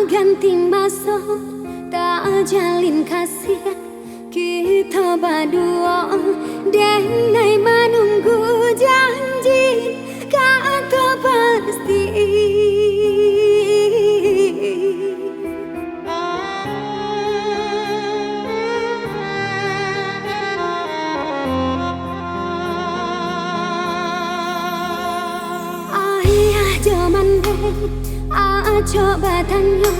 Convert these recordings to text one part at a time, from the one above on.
ganti masuk, tak jalin kasih kita berdua. Denai menunggu janji kata pasti. Ayah zaman coba tanya,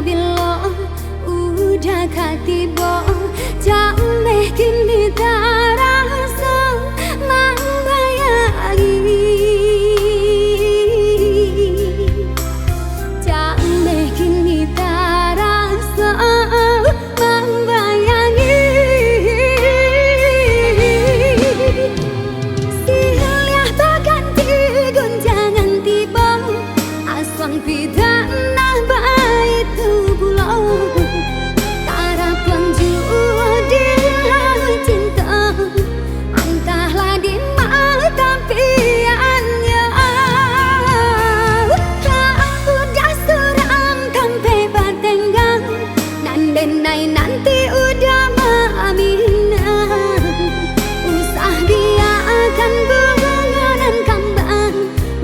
bila udah katiba, jameh kini tak rasa membayangi. Jameh kini tak rasa membayangi. Silih berganti gunjangan tiba, aswang pidana baik tu pulau. Tarapkan jua di laut cinta, entahlah di mana piannya. Tak udah suram sampai batenggang, nandenai nanti udah maaminah. Usah dia akan bunganan kambang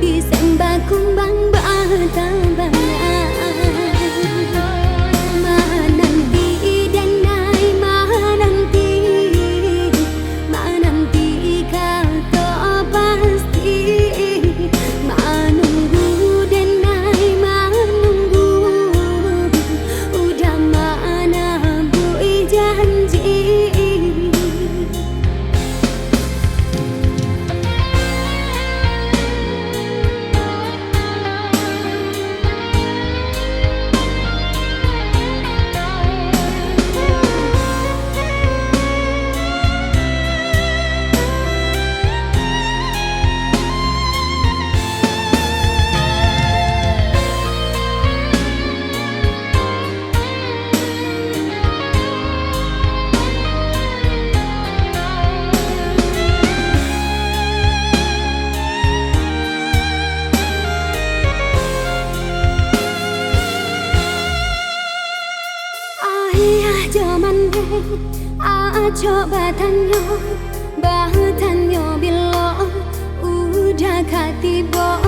di sembah kumbang batabang. Zaman coba tanya, bila udah katiba.